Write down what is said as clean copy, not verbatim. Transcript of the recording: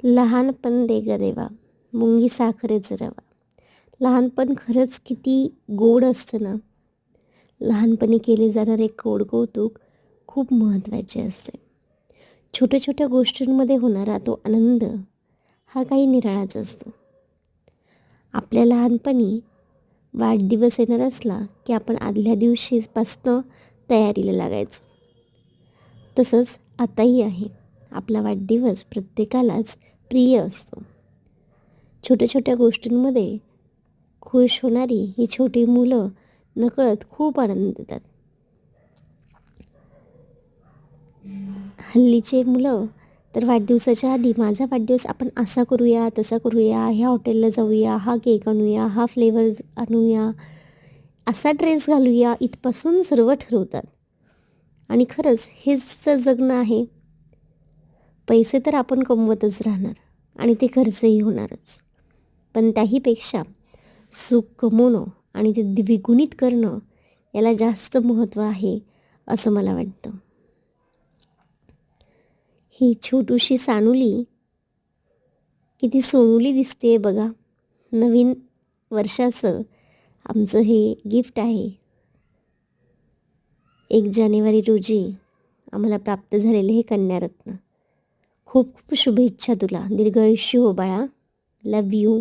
लहानपण दे ग देवा, मुंगी साखरेचं रवा. लहानपण खरंच किती गोड असतं ना. लहानपणी केले जाणारे कौतुक खूप महत्त्वाचे असते. छोट्या छोट्या गोष्टींमध्ये होणारा तो आनंद हा काही निराळाच असतो. आपल्या लहानपणी वाढदिवस येणार असला की आपण आदल्या दिवशीपासनं तयारीला लागायचो. तसंच आताही आहे. आपला वाढदिवस प्रत्येकालाच प्रिय असतो. छोट्या छोट्या गोष्टींमध्ये खुश होणारी ही छोटी मुलं नकळत खूप आनंद देतात. हल्लीचे मुलं तर वाढदिवसाच्या आधी माझा वाढदिवस आपण असा करूया, तसा करूया, ह्या हॉटेलला जाऊया, हा केक आणूया, हा फ्लेवर आणूया, असा ड्रेस घालूया, इथपासून सर्व ठरवतात. आणि खरंच हेच तर जगणं आहे. पैसे तर आपण कमवतच राहणार आणि ते खर्चही होणारच. पण त्याहीपेक्षा सुख कमवणं आणि ते द्विगुणित करणं याला जास्त महत्त्व आहे असं मला वाटतं. ही छोटूशी सानुली किती सोनुली दिसते बघा. नवीन वर्षाचं आमचं हे गिफ्ट आहे. 1 जानेवारी रोजी आम्हाला प्राप्त झालेले हे कन्यारत्न. खूप खूप शुभेच्छा तुला. दीर्घ आयुष्य हो बाळा. लव यू.